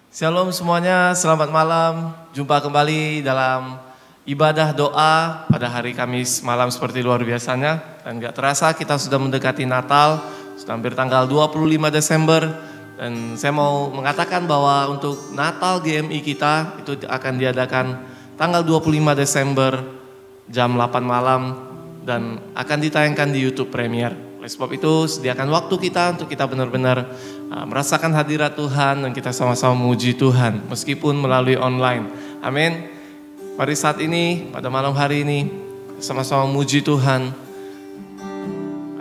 Shalom semuanya, selamat malam. Jumpa kembali dalam ibadah doa pada hari Kamis malam seperti luar biasanya. Dan gak terasa kita sudah mendekati Natal, sudah hampir tanggal 25 Desember. Dan saya mau mengatakan bahwa untuk Natal GMI kita itu akan diadakan tanggal 25 Desember jam 8 malam dan akan ditayangkan di YouTube Premier. Oleh sebab itu sediakan waktu kita untuk kita benar-benar merasakan hadirat Tuhan dan kita sama-sama memuji Tuhan meskipun melalui online. Amin. Mari saat ini pada malam hari ini sama-sama memuji Tuhan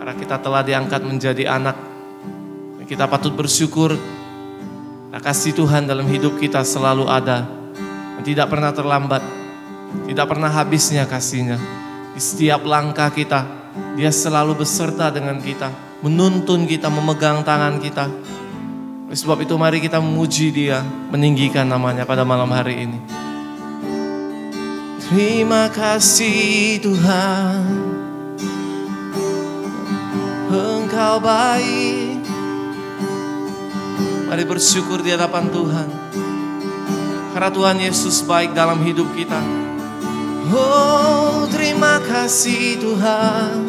karena kita telah diangkat menjadi anak. Dan kita patut bersyukur kasih Tuhan dalam hidup kita selalu ada dan tidak pernah terlambat, tidak pernah habisnya kasihnya. Di setiap langkah kita Dia selalu beserta dengan kita, menuntun kita, memegang tangan kita. Oleh sebab itu mari kita memuji Dia, meninggikan namanya pada malam hari ini. Terima kasih Tuhan, Engkau baik. Mari bersyukur di hadapan Tuhan, karena Tuhan Yesus baik dalam hidup kita. Oh, terima kasih Tuhan,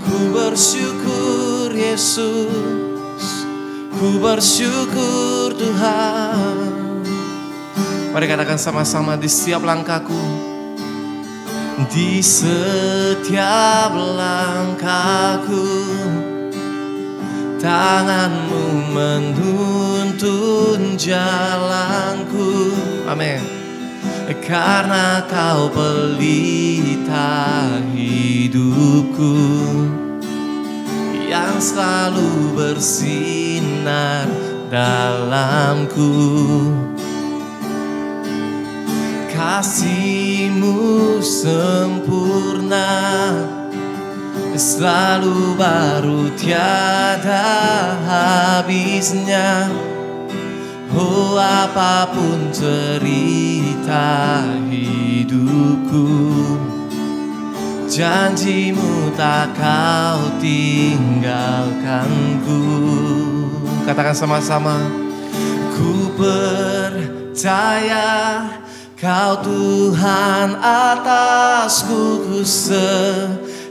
ku bersyukur Yesus, ku bersyukur Tuhan. Mari katakan sama-sama, di setiap langkahku, di setiap langkahku, tangan-Mu menuntun jalanku. Amin. Karena Kau pelita hidupku yang selalu bersinar dalamku. Kasih-Mu sempurna, selalu baru tiada habisnya. Oh, apapun cerita hidupku, janji-Mu tak Kau tinggalkanku. Katakan sama-sama, ku percaya Kau Tuhan atasku, ku serahkan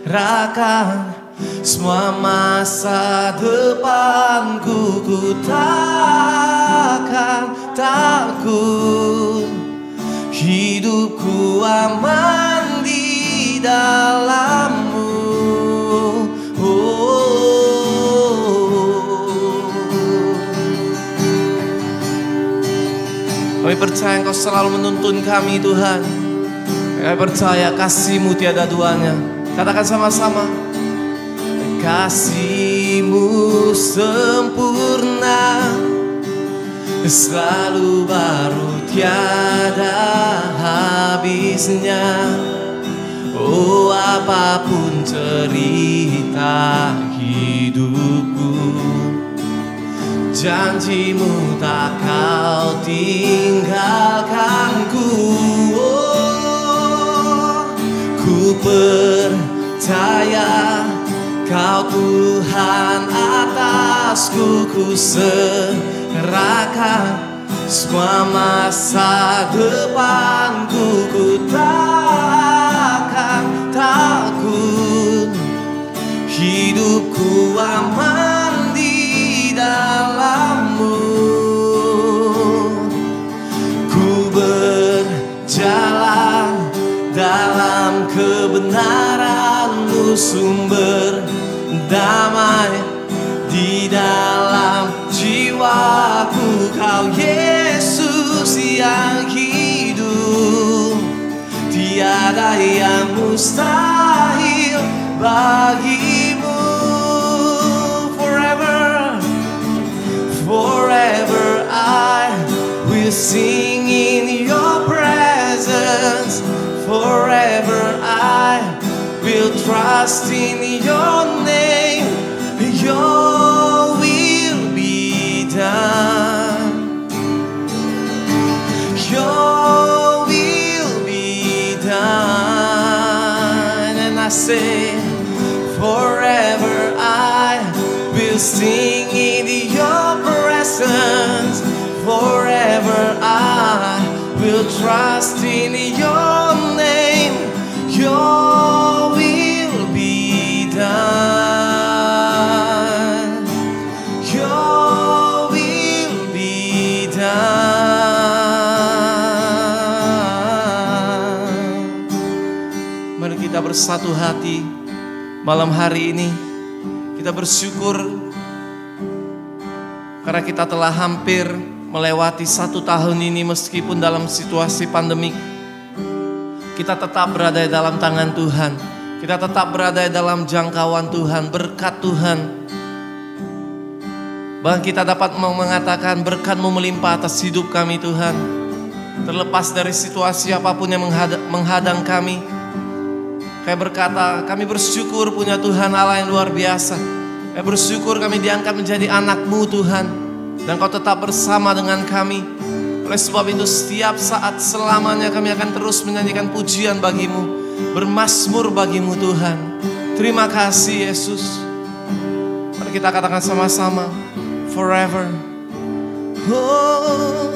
semua masa depanku. Ku takkan takut, hidupku aman di dalam-Mu. Kami percaya Engkau selalu menuntun kami Tuhan. Kami percaya kasih-Mu tiada duanya. Katakan sama-sama, kasih-Mu sempurna, selalu baru tiada habisnya. Oh, apapun cerita hidupku, janji-Mu tak Kau tinggalkanku. Oh, ku percaya Kau Tuhan atasku, ku serahkan semua masa depanku. Ku takkan takut, hidupku aman di dalam-Mu. Ku berjalan dalam kebenaran-Mu, sumber damai di dalam jiwaku. Kau Yesus yang hidup, tiada yang mustahil bagi-Mu. Forever, forever I will sing in Your presence. Forever I will trust in Your name. Your will be done. Your will be done. And I say, forever I will sing in Your presence. forever I will trust in your name. Your will be done. Your will be done. Mari kita bersatu hati malam hari ini. Kita bersyukur karena kita telah hampir melewati 1 tahun ini meskipun dalam situasi pandemik. Kita tetap berada di dalam tangan Tuhan. Kita tetap berada di dalam jangkauan Tuhan, berkat Tuhan. Bahkan kita dapat mengatakan berkat-Mu melimpah atas hidup kami Tuhan. Terlepas dari situasi apapun yang menghadang kami. Kami berkata, kami bersyukur punya Tuhan Allah yang luar biasa. Kami bersyukur kami diangkat menjadi anak-Mu Tuhan. Dan Kau tetap bersama dengan kami. Oleh sebab itu setiap saat selamanya kami akan terus menyanyikan pujian bagi-Mu. Bermazmur bagi-Mu Tuhan. Terima kasih Yesus. Mari kita katakan sama-sama. Forever. Oh,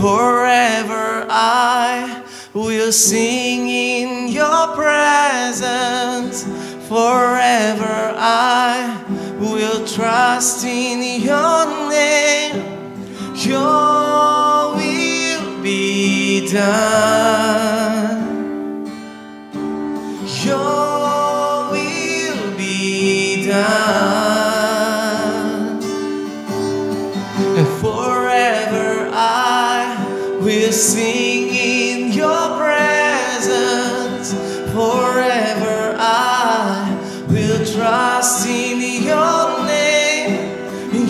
forever I will sing in your presence. Forever I will trust in your name. Your will be done. Your will be done. And forever I will sing in your presence. Forever I will trust in your name.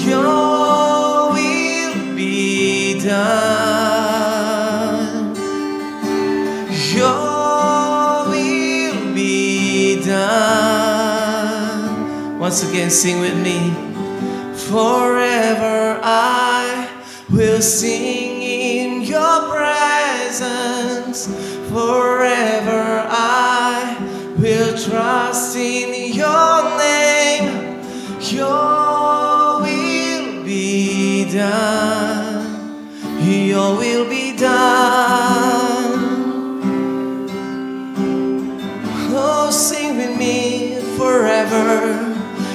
Your will be done. Your will be done. Once again, sing with me. Forever I will sing in your presence. Forever I will trust in your name. Your will be done. Your will be done. Oh, sing with me. Forever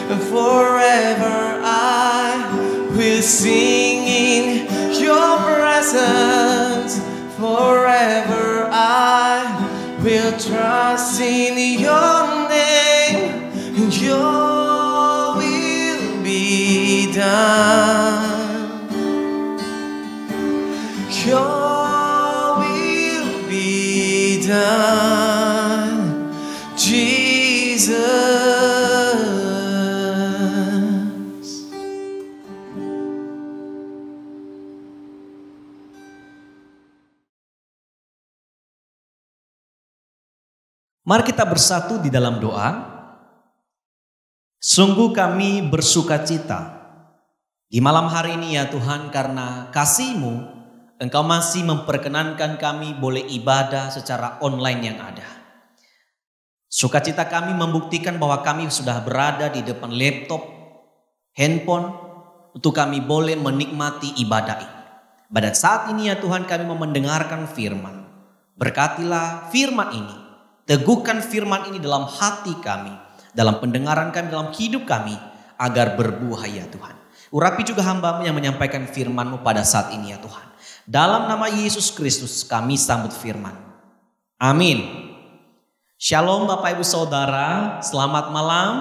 and forever I will sing in your presence. Forever I will trust in your name. Your will be done. Your will be done, Jesus. Mari kita bersatu di dalam doa. Sungguh kami bersuka cita di malam hari ini ya Tuhan, karena kasih-Mu Engkau masih memperkenankan kami boleh ibadah secara online yang ada. Sukacita kami membuktikan bahwa kami sudah berada di depan laptop, handphone, untuk kami boleh menikmati ibadah ini. Pada saat ini ya Tuhan kami mau mendengarkan firman. Berkatilah firman ini. Teguhkan firman ini dalam hati kami, dalam pendengaran kami, dalam hidup kami, agar berbuah ya Tuhan. Urapi juga hamba-Mu yang menyampaikan firman-Mu pada saat ini ya Tuhan. Dalam nama Yesus Kristus kami sambut firman. Amin. Shalom Bapak Ibu Saudara, selamat malam.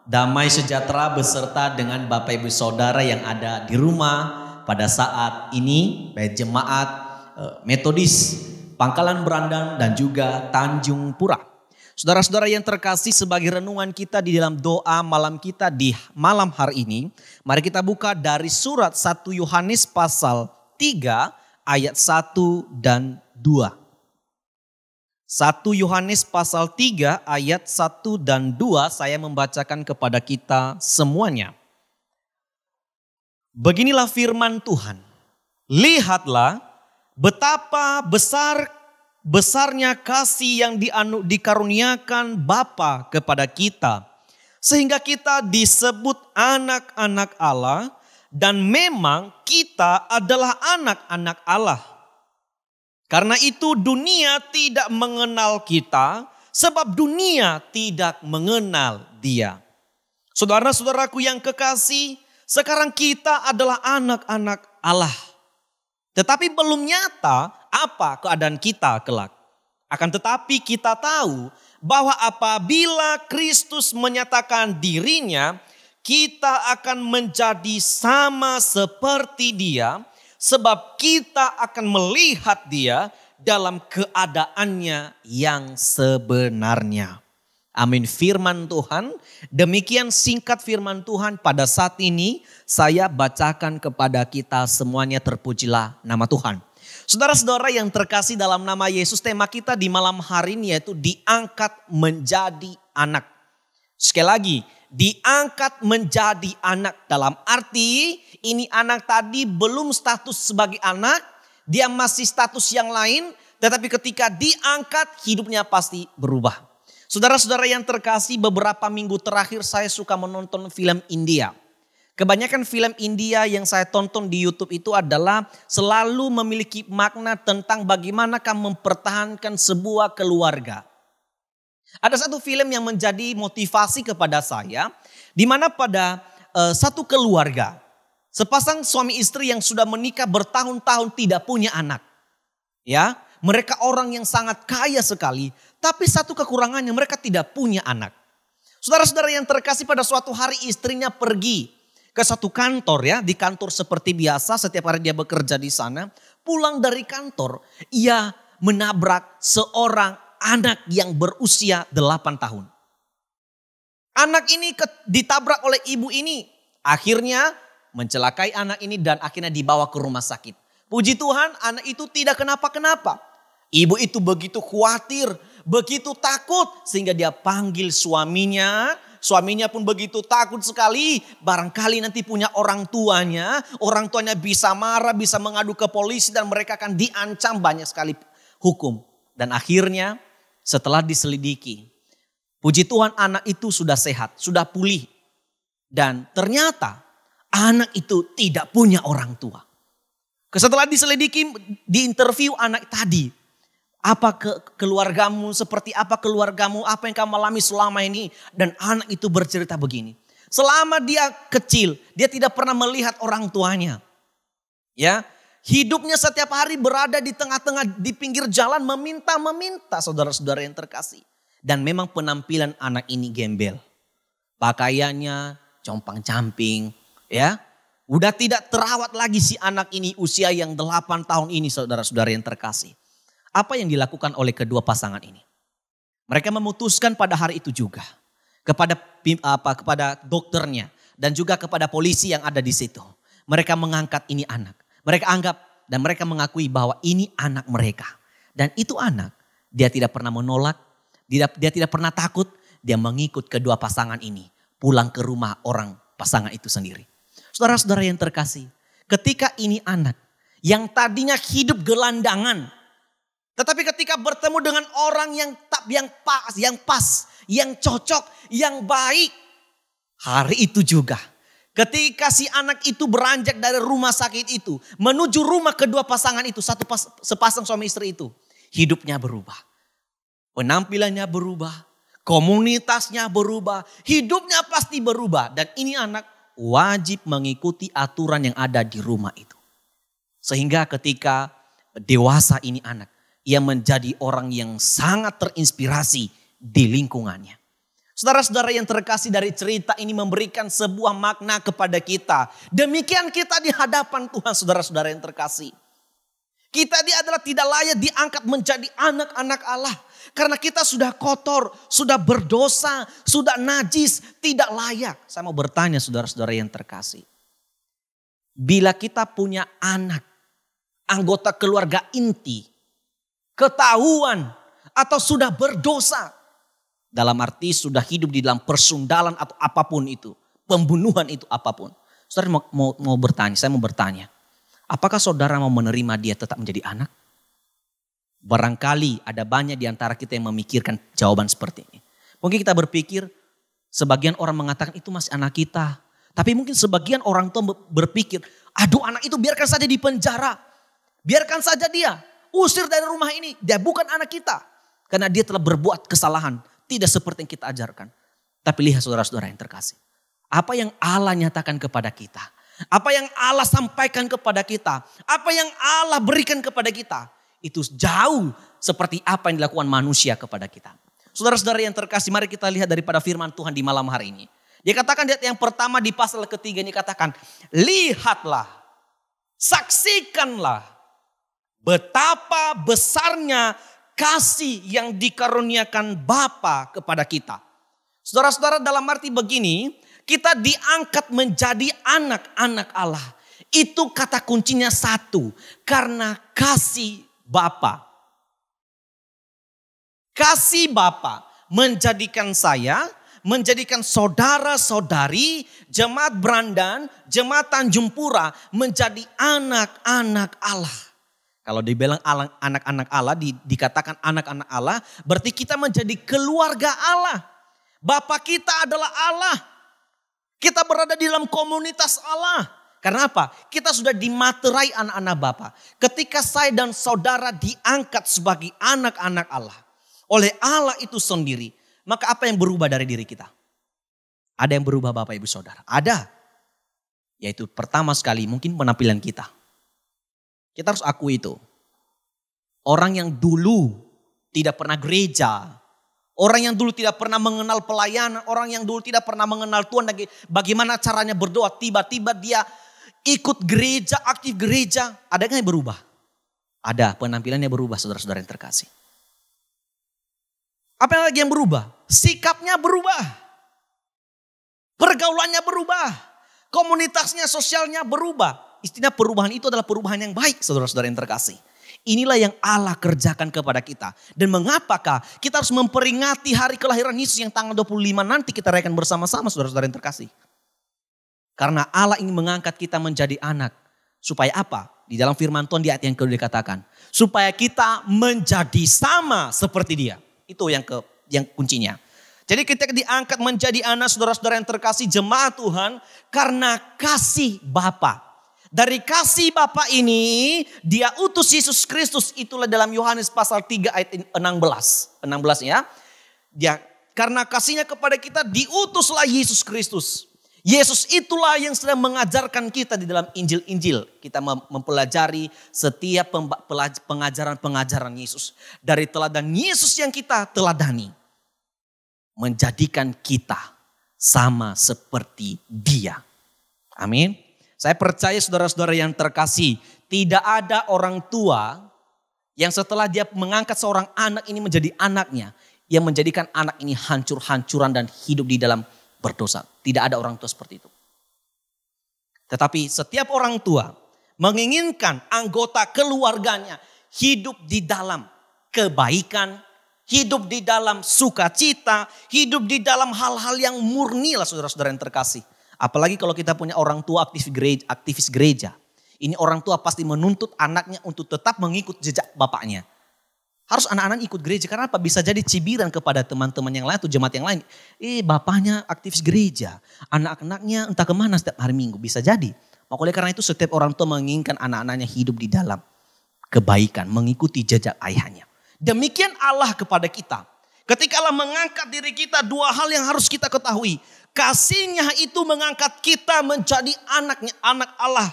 Damai sejahtera beserta dengan Bapak Ibu Saudara yang ada di rumah pada saat ini, baik jemaat Metodis Pangkalan Berandan dan juga Tanjung Pura. Saudara-saudara yang terkasih, sebagai renungan kita di dalam doa malam kita di malam hari ini, mari kita buka dari surat 1 Yohanes pasal 3 ayat 1 dan 2. 1 Yohanes pasal 3 ayat 1 dan 2 saya membacakan kepada kita semuanya. Beginilah firman Tuhan. Lihatlah betapa besarnya kasih yang dikaruniakan Bapa kepada kita, sehingga kita disebut anak-anak Allah, dan memang kita adalah anak-anak Allah. Karena itu dunia tidak mengenal kita sebab dunia tidak mengenal Dia. Saudara-saudaraku yang kekasih, sekarang kita adalah anak-anak Allah. Tetapi belum nyata apa keadaan kita kelak. Akan tetapi kita tahu bahwa apabila Kristus menyatakan dirinya, kita akan menjadi sama seperti Dia, sebab kita akan melihat Dia dalam keadaannya yang sebenarnya. Amin. Firman Tuhan, demikian singkat firman Tuhan pada saat ini saya bacakan kepada kita semuanya. Terpujilah nama Tuhan. Saudara-saudara yang terkasih dalam nama Yesus, tema kita di malam hari ini yaitu diangkat menjadi anak. Sekali lagi, diangkat menjadi anak dalam arti ini anak tadi belum status sebagai anak, dia masih status yang lain, tetapi ketika diangkat hidupnya pasti berubah. Saudara-saudara yang terkasih, beberapa minggu terakhir saya suka menonton film India. Kebanyakan film India yang saya tonton di YouTube itu adalah selalu memiliki makna tentang bagaimanakah mempertahankan sebuah keluarga. Ada satu film yang menjadi motivasi kepada saya, di mana pada satu keluarga, sepasang suami istri yang sudah menikah bertahun-tahun tidak punya anak. Ya, mereka orang yang sangat kaya sekali, tapi satu kekurangannya mereka tidak punya anak. Saudara-saudara yang terkasih, pada suatu hari istrinya pergi ke satu kantor ya, di kantor seperti biasa, setiap hari dia bekerja di sana. Pulang dari kantor, ia menabrak seorang anak yang berusia 8 tahun. Anak ini ditabrak oleh ibu ini, akhirnya mencelakai anak ini dan akhirnya dibawa ke rumah sakit. Puji Tuhan, anak itu tidak kenapa-kenapa. Ibu itu begitu khawatir, begitu takut sehingga dia panggil suaminya. Suaminya pun begitu takut sekali, barangkali nanti punya orang tuanya bisa marah, bisa mengadu ke polisi dan mereka akan diancam banyak sekali hukum. Dan akhirnya setelah diselidiki, puji Tuhan anak itu sudah sehat, sudah pulih. Dan ternyata anak itu tidak punya orang tua. Setelah diselidiki, diinterview anak tadi. Apa keluargamu, seperti apa keluargamu, apa yang kamu alami selama ini. Dan anak itu bercerita begini. Selama dia kecil, dia tidak pernah melihat orang tuanya. Ya, hidupnya setiap hari berada di tengah-tengah, di pinggir jalan meminta-meminta, saudara-saudara yang terkasih. Dan memang penampilan anak ini gembel. Pakaiannya compang-camping, ya. Udah tidak terawat lagi si anak ini, usia yang 8 tahun ini, saudara-saudara yang terkasih. Apa yang dilakukan oleh kedua pasangan ini? Mereka memutuskan pada hari itu juga kepada dokternya dan juga kepada polisi yang ada di situ. Mereka mengangkat ini anak. Mereka anggap dan mereka mengakui bahwa ini anak mereka. Dan itu anak, dia tidak pernah menolak, dia tidak pernah takut, dia mengikut kedua pasangan ini pulang ke rumah orang pasangan itu sendiri. Saudara-saudara yang terkasih, ketika ini anak yang tadinya hidup gelandangan, tetapi ketika bertemu dengan orang yang pas, yang cocok, yang baik, hari itu juga ketika si anak itu beranjak dari rumah sakit itu menuju rumah kedua pasangan itu, sepasang suami istri itu, hidupnya berubah. Penampilannya berubah, komunitasnya berubah, hidupnya pasti berubah. Dan ini anak wajib mengikuti aturan yang ada di rumah itu. Sehingga ketika dewasa ini anak, ia menjadi orang yang sangat terinspirasi di lingkungannya. Saudara-saudara yang terkasih, dari cerita ini memberikan sebuah makna kepada kita. Demikian kita di hadapan Tuhan, saudara-saudara yang terkasih. Kita adalah tidak layak diangkat menjadi anak-anak Allah. Karena kita sudah kotor, sudah berdosa, sudah najis, tidak layak. Saya mau bertanya saudara-saudara yang terkasih. Bila kita punya anak, anggota keluarga inti, ketahuan atau sudah berdosa, dalam arti sudah hidup di dalam persundalan atau apapun itu, pembunuhan itu apapun. Saudara saya mau bertanya, apakah saudara mau menerima dia tetap menjadi anak? Barangkali ada banyak di antara kita yang memikirkan jawaban seperti ini. Mungkin kita berpikir, sebagian orang mengatakan itu masih anak kita. Tapi mungkin sebagian orang tua berpikir, aduh anak itu biarkan saja di penjara. Biarkan saja dia, usir dari rumah ini. Dia bukan anak kita. Karena dia telah berbuat kesalahan. Tidak seperti yang kita ajarkan. Tapi lihat saudara-saudara yang terkasih. Apa yang Allah nyatakan kepada kita. Apa yang Allah sampaikan kepada kita. Apa yang Allah berikan kepada kita. Itu jauh seperti apa yang dilakukan manusia kepada kita. Saudara-saudara yang terkasih, mari kita lihat daripada firman Tuhan di malam hari ini. Dia katakan yang pertama di pasal ketiga ini katakan, lihatlah, saksikanlah betapa besarnya kasih yang dikaruniakan Bapa kepada kita. Saudara-saudara, dalam arti begini, kita diangkat menjadi anak-anak Allah. Itu kata kuncinya satu, karena kasih Bapa. Kasih Bapa menjadikan saya, menjadikan saudara-saudari, jemaat Brandan, jemaat Tanjung Pura menjadi anak-anak Allah. Kalau dibilang anak-anak Allah, dikatakan anak-anak Allah, berarti kita menjadi keluarga Allah. Bapa kita adalah Allah. Kita berada di dalam komunitas Allah. Karena apa? Kita sudah dimaterai anak-anak Bapa. Ketika saya dan saudara diangkat sebagai anak-anak Allah oleh Allah itu sendiri, maka apa yang berubah dari diri kita? Ada yang berubah Bapak Ibu Saudara? Ada. Yaitu pertama sekali mungkin penampilan kita. Kita harus akui itu. Orang yang dulu tidak pernah gereja. Orang yang dulu tidak pernah mengenal pelayanan. Orang yang dulu tidak pernah mengenal Tuhan. Bagaimana caranya berdoa. Tiba-tiba dia ikut gereja, aktif gereja. Adakah yang berubah? Ada, penampilannya berubah saudara-saudara yang terkasih. Apa lagi yang berubah? Sikapnya berubah. Pergaulannya berubah. Komunitasnya, sosialnya berubah. Istilah perubahan itu adalah perubahan yang baik saudara-saudara yang terkasih. Inilah yang Allah kerjakan kepada kita. Dan mengapakah kita harus memperingati hari kelahiran Yesus yang tanggal 25 nanti kita rayakan bersama-sama saudara-saudara yang terkasih. Karena Allah ingin mengangkat kita menjadi anak. Supaya apa? Di dalam firman Tuhan di ayat yang kedua dikatakan. Supaya kita menjadi sama seperti dia. Itu yang kuncinya. Jadi kita diangkat menjadi anak saudara-saudara yang terkasih jemaat Tuhan. Karena kasih Bapa. Dari kasih Bapa ini dia utus Yesus Kristus, itulah dalam Yohanes pasal 3 ayat 16 ya. Dia karena kasihnya kepada kita diutuslah Yesus Kristus. Yesus itulah yang sedang mengajarkan kita di dalam Injil-Injil. Kita mempelajari setiap pengajaran-pengajaran Yesus. Dari teladan Yesus yang kita teladani. Menjadikan kita sama seperti dia. Amin. Saya percaya saudara-saudara yang terkasih, tidak ada orang tua yang setelah dia mengangkat seorang anak ini menjadi anaknya, yang menjadikan anak ini hancur-hancuran dan hidup di dalam berdosa. Tidak ada orang tua seperti itu. Tetapi setiap orang tua menginginkan anggota keluarganya hidup di dalam kebaikan, hidup di dalam sukacita, hidup di dalam hal-hal yang murni lah saudara-saudara yang terkasih. Apalagi kalau kita punya orang tua aktivis gereja. Ini orang tua pasti menuntut anaknya untuk tetap mengikut jejak bapaknya. Harus anak-anak ikut gereja. Karena apa? Bisa jadi cibiran kepada teman-teman yang lain atau jemaat yang lain. Bapaknya aktivis gereja. Anak-anaknya entah kemana setiap hari Minggu. Bisa jadi. Maka oleh karena itu setiap orang tua menginginkan anak-anaknya hidup di dalam kebaikan. Mengikuti jejak ayahnya. Demikian Allah kepada kita. Ketika Allah mengangkat diri kita, dua hal yang harus kita ketahui. Kasihnya itu mengangkat kita menjadi anak Allah.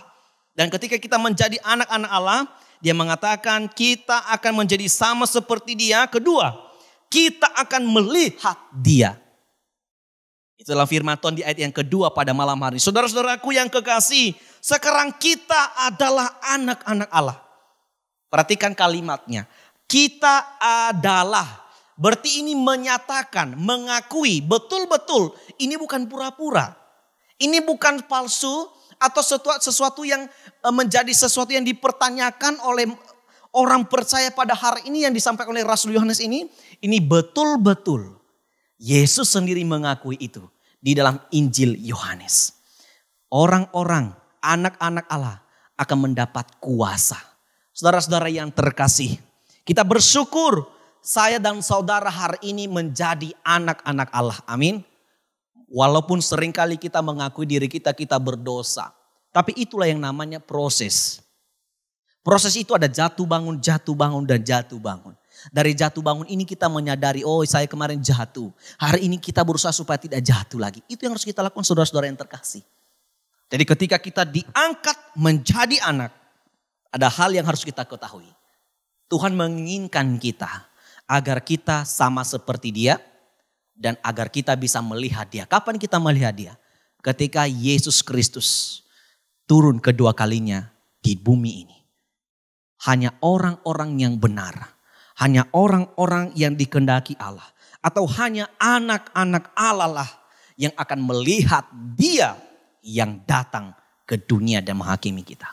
Dan ketika kita menjadi anak-anak Allah, dia mengatakan kita akan menjadi sama seperti dia. Kedua, kita akan melihat dia. Itulah firman Tuhan di ayat yang kedua pada malam hari. Saudara-saudaraku yang kekasih, sekarang kita adalah anak-anak Allah. Perhatikan kalimatnya. Kita adalah. Berarti ini menyatakan, mengakui betul-betul ini bukan pura-pura. Ini bukan palsu atau sesuatu yang menjadi sesuatu yang dipertanyakan oleh orang percaya pada hari ini yang disampaikan oleh Rasul Yohanes ini. Ini betul-betul Yesus sendiri mengakui itu di dalam Injil Yohanes. Orang-orang, anak-anak Allah akan mendapat kuasa. Saudara-saudara yang terkasih, kita bersyukur saya dan saudara hari ini menjadi anak-anak Allah. Amin. Walaupun seringkali kita mengakui diri kita berdosa. Tapi itulah yang namanya proses. Proses itu ada jatuh bangun, dan jatuh bangun. Dari jatuh bangun ini kita menyadari, oh saya kemarin jatuh. Hari ini kita berusaha supaya tidak jatuh lagi. Itu yang harus kita lakukan saudara-saudara yang terkasih. Jadi ketika kita diangkat menjadi anak, ada hal yang harus kita ketahui. Tuhan menginginkan kita agar kita sama seperti Dia dan agar kita bisa melihat Dia. Kapan kita melihat Dia? Ketika Yesus Kristus turun kedua kalinya di bumi ini. Hanya orang-orang yang benar, hanya orang-orang yang dikehendaki Allah, atau hanya anak-anak Allah lah yang akan melihat Dia yang datang ke dunia dan menghakimi kita.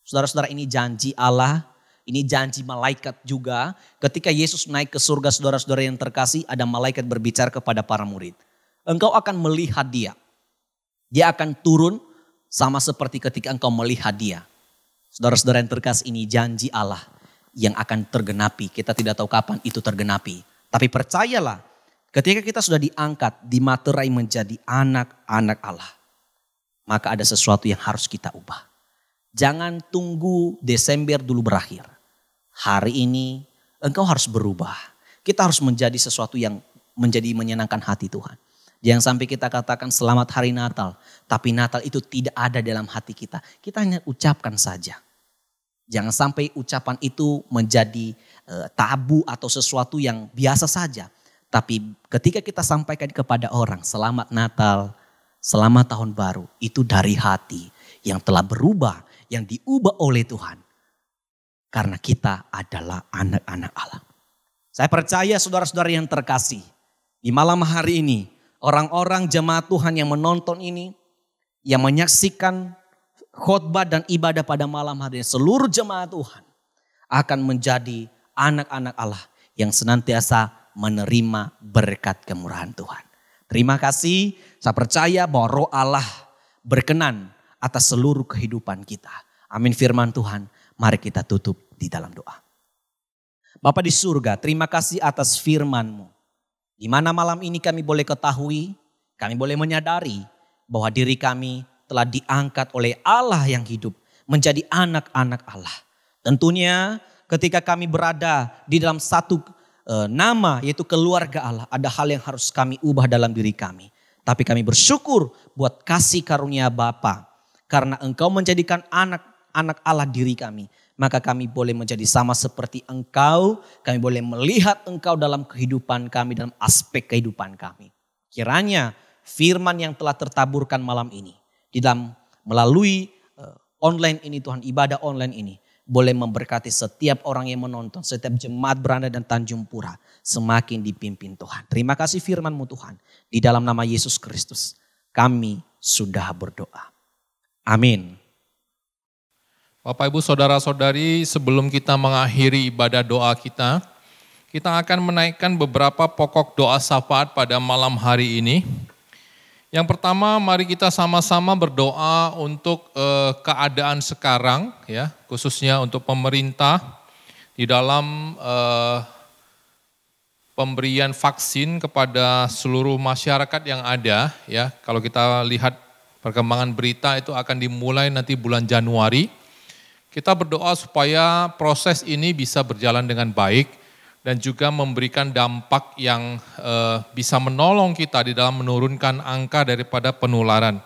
Saudara-saudara, ini janji Allah, ini janji malaikat juga. Ketika Yesus naik ke surga, saudara-saudara yang terkasih, ada malaikat berbicara kepada para murid. Engkau akan melihat Dia. Dia akan turun sama seperti ketika engkau melihat Dia. Saudara-saudara yang terkasih, ini janji Allah yang akan tergenapi. Kita tidak tahu kapan itu tergenapi. Tapi percayalah, ketika kita sudah diangkat, dimaterai menjadi anak-anak Allah, maka ada sesuatu yang harus kita ubah. Jangan tunggu Desember dulu berakhir. Hari ini engkau harus berubah. Kita harus menjadi sesuatu yang menjadi menyenangkan hati Tuhan. Jangan sampai kita katakan selamat hari Natal, tapi Natal itu tidak ada dalam hati kita. Kita hanya ucapkan saja. Jangan sampai ucapan itu menjadi tabu atau sesuatu yang biasa saja. Tapi ketika kita sampaikan kepada orang selamat Natal, selamat tahun baru, itu dari hati yang telah berubah, yang diubah oleh Tuhan. Karena kita adalah anak-anak Allah. Saya percaya saudara-saudara yang terkasih, di malam hari ini orang-orang jemaat Tuhan yang menonton ini, yang menyaksikan khotbah dan ibadah pada malam hari ini, seluruh jemaat Tuhan akan menjadi anak-anak Allah yang senantiasa menerima berkat kemurahan Tuhan. Terima kasih, saya percaya bahwa Roh Allah berkenan atas seluruh kehidupan kita. Amin firman Tuhan, mari kita tutup di dalam doa. Bapa di surga, terima kasih atas firman-Mu. Di mana malam ini kami boleh ketahui, kami boleh menyadari bahwa diri kami telah diangkat oleh Allah yang hidup menjadi anak-anak Allah. Tentunya ketika kami berada di dalam satu nama yaitu keluarga Allah, ada hal yang harus kami ubah dalam diri kami. Tapi kami bersyukur buat kasih karunia Bapa. Karena Engkau menjadikan anak-anak Allah diri kami, maka kami boleh menjadi sama seperti Engkau. Kami boleh melihat Engkau dalam kehidupan kami, dalam aspek kehidupan kami. Kiranya firman yang telah tertaburkan malam ini, di dalam melalui online ini Tuhan, ibadah online ini, boleh memberkati setiap orang yang menonton, setiap jemaat Beranda dan Tanjung Pura, semakin dipimpin Tuhan. Terima kasih firman-Mu Tuhan, di dalam nama Yesus Kristus kami sudah berdoa. Amin. Bapak Ibu Saudara-saudari, sebelum kita mengakhiri ibadah doa kita akan menaikkan beberapa pokok doa syafaat pada malam hari ini. Yang pertama, mari kita sama-sama berdoa untuk keadaan sekarang, ya, khususnya untuk pemerintah di dalam pemberian vaksin kepada seluruh masyarakat yang ada, ya. Kalau kita lihat perkembangan berita itu akan dimulai nanti bulan Januari. Kita berdoa supaya proses ini bisa berjalan dengan baik dan juga memberikan dampak yang bisa menolong kita di dalam menurunkan angka daripada penularan.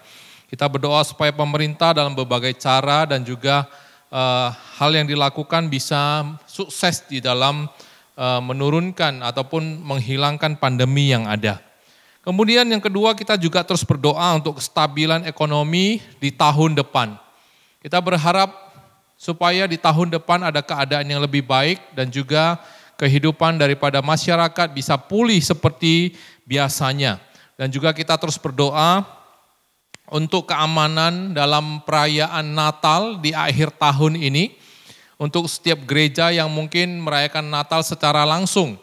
Kita berdoa supaya pemerintah dalam berbagai cara dan juga hal yang dilakukan bisa sukses di dalam menurunkan ataupun menghilangkan pandemi yang ada. Kemudian yang kedua, kita juga terus berdoa untuk kestabilan ekonomi di tahun depan. Kita berharap supaya di tahun depan ada keadaan yang lebih baik dan juga kehidupan daripada masyarakat bisa pulih seperti biasanya. Dan juga kita terus berdoa untuk keamanan dalam perayaan Natal di akhir tahun ini. Untuk setiap gereja yang mungkin merayakan Natal secara langsung.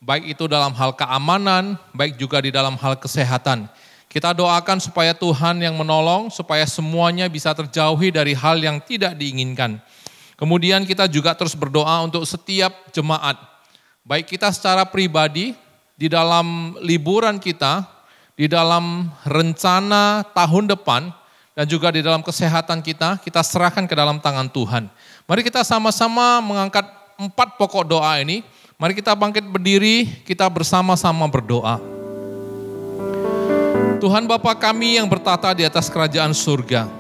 Baik itu dalam hal keamanan, baik juga di dalam hal kesehatan. Kita doakan supaya Tuhan yang menolong, supaya semuanya bisa terjauhi dari hal yang tidak diinginkan. Kemudian kita juga terus berdoa untuk setiap jemaat. Baik kita secara pribadi, di dalam liburan kita, di dalam rencana tahun depan, dan juga di dalam kesehatan kita serahkan ke dalam tangan Tuhan. Mari kita sama-sama mengangkat 4 pokok doa ini. Mari kita bangkit berdiri, kita bersama-sama berdoa. Tuhan Bapa kami yang bertata di atas kerajaan surga.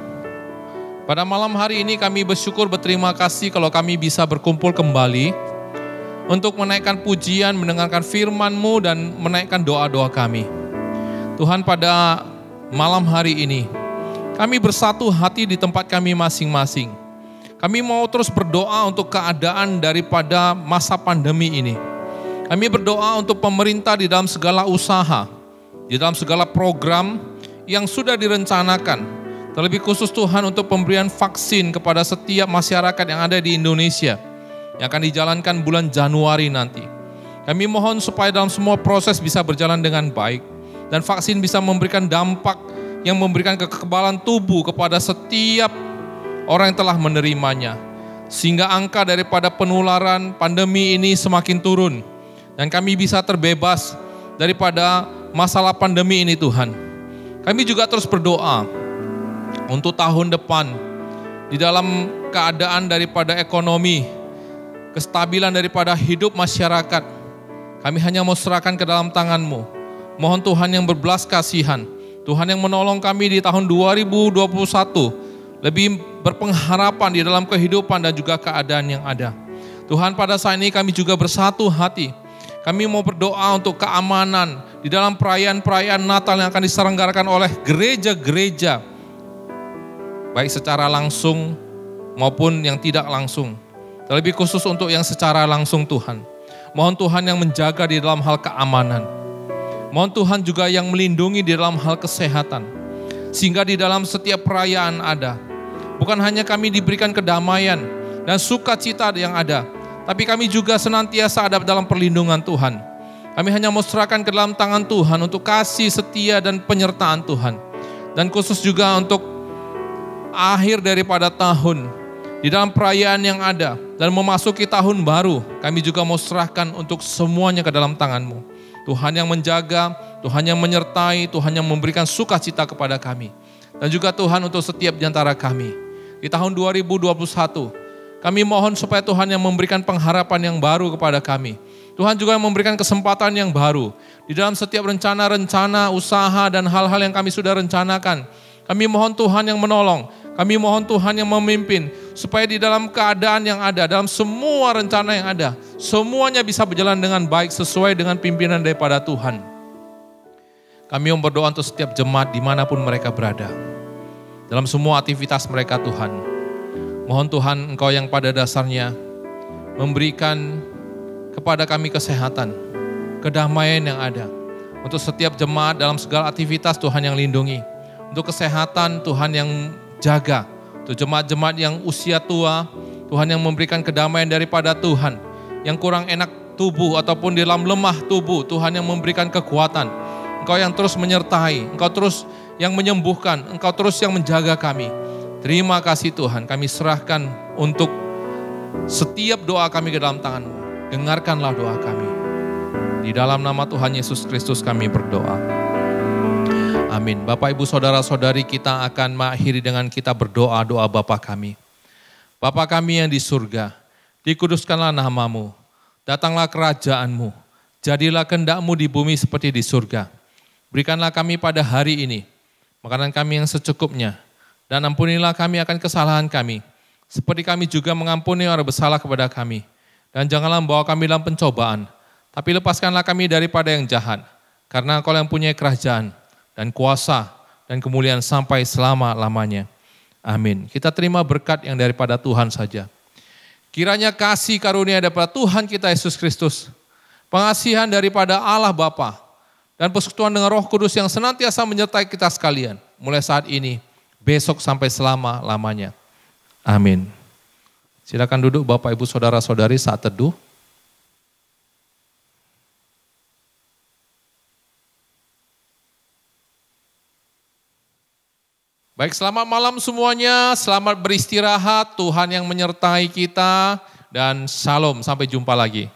Pada malam hari ini kami bersyukur, berterima kasih kalau kami bisa berkumpul kembali untuk menaikkan pujian, mendengarkan firman-Mu dan menaikkan doa-doa kami. Tuhan, pada malam hari ini kami bersatu hati di tempat kami masing-masing. Kami mau terus berdoa untuk keadaan daripada masa pandemi ini. Kami berdoa untuk pemerintah di dalam segala usaha, di dalam segala program yang sudah direncanakan. Terlebih khusus Tuhan untuk pemberian vaksin kepada setiap masyarakat yang ada di Indonesia, yang akan dijalankan bulan Januari nanti. Kami mohon supaya dalam semua proses bisa berjalan dengan baik, dan vaksin bisa memberikan dampak yang memberikan kekebalan tubuh kepada setiap orang yang telah menerimanya. Sehingga angka daripada penularan pandemi ini semakin turun, dan kami bisa terbebas daripada masalah pandemi ini Tuhan. Kami juga terus berdoa untuk tahun depan, di dalam keadaan daripada ekonomi, kestabilan daripada hidup masyarakat, kami hanya mau serahkan ke dalam tangan-Mu. Mohon Tuhan yang berbelas kasihan, Tuhan yang menolong kami di tahun 2021, lebih berpengharapan di dalam kehidupan dan juga keadaan yang ada. Tuhan, pada saat ini kami juga bersatu hati. Kami mau berdoa untuk keamanan di dalam perayaan-perayaan Natal yang akan diselenggarakan oleh gereja-gereja, baik secara langsung maupun yang tidak langsung. Terlebih khusus untuk yang secara langsung Tuhan. Mohon Tuhan yang menjaga di dalam hal keamanan. Mohon Tuhan juga yang melindungi di dalam hal kesehatan. Sehingga di dalam setiap perayaan ada. Bukan hanya kami diberikan kedamaian dan sukacita yang ada. Tapi kami juga senantiasa ada dalam perlindungan Tuhan. Kami hanya mau serahkan ke dalam tangan Tuhan untuk kasih setia dan penyertaan Tuhan. Dan khusus juga untuk akhir daripada tahun, di dalam perayaan yang ada dan memasuki tahun baru, kami juga mau serahkan untuk semuanya ke dalam tangan-Mu. Tuhan yang menjaga, Tuhan yang menyertai, Tuhan yang memberikan sukacita kepada kami. Dan juga Tuhan untuk setiap di antara kami. Di tahun 2021, kami mohon supaya Tuhan yang memberikan pengharapan yang baru kepada kami. Tuhan juga yang memberikan kesempatan yang baru. Di dalam setiap rencana-rencana, usaha dan hal-hal yang kami sudah rencanakan. Kami mohon Tuhan yang menolong. Kami mohon Tuhan yang memimpin, supaya di dalam keadaan yang ada, dalam semua rencana yang ada, semuanya bisa berjalan dengan baik sesuai dengan pimpinan daripada Tuhan. Kami mau berdoa untuk setiap jemaat dimanapun mereka berada. Dalam semua aktivitas mereka Tuhan. Mohon Tuhan Engkau yang pada dasarnya memberikan kepada kami kesehatan, kedamaian yang ada. Untuk setiap jemaat dalam segala aktivitas Tuhan yang lindungi. Untuk kesehatan Tuhan yang jaga. Untuk jemaat-jemaat yang usia tua, Tuhan yang memberikan kedamaian daripada Tuhan. Yang kurang enak tubuh ataupun di dalam lemah tubuh, Tuhan yang memberikan kekuatan. Engkau yang terus menyertai, Engkau terus yang menyembuhkan, Engkau terus yang menjaga kami. Terima kasih Tuhan, kami serahkan untuk setiap doa kami ke dalam tangan-Mu. Dengarkanlah doa kami. Di dalam nama Tuhan Yesus Kristus kami berdoa. Amin. Bapak, Ibu, Saudara-saudari, kita akan mengakhiri dengan kita berdoa doa Bapa kami. Bapa kami yang di surga, dikuduskanlah nama-Mu, datanglah kerajaan-Mu, jadilah kehendak-Mu di bumi seperti di surga. Berikanlah kami pada hari ini makanan kami yang secukupnya, dan ampunilah kami akan kesalahan kami, seperti kami juga mengampuni orang bersalah kepada kami. Dan janganlah membawa kami dalam pencobaan, tapi lepaskanlah kami daripada yang jahat, karena Engkau yang punya kerajaan, dan kuasa, dan kemuliaan sampai selama-lamanya. Amin. Kita terima berkat yang daripada Tuhan saja. Kiranya kasih karunia daripada Tuhan kita Yesus Kristus, pengasihan daripada Allah Bapa, dan persekutuan dengan Roh Kudus yang senantiasa menyertai kita sekalian, mulai saat ini, besok sampai selama-lamanya. Amin. Silakan duduk Bapak, Ibu, Saudara-saudari saat teduh. Baik, selamat malam semuanya, selamat beristirahat, Tuhan yang menyertai kita, dan shalom, sampai jumpa lagi.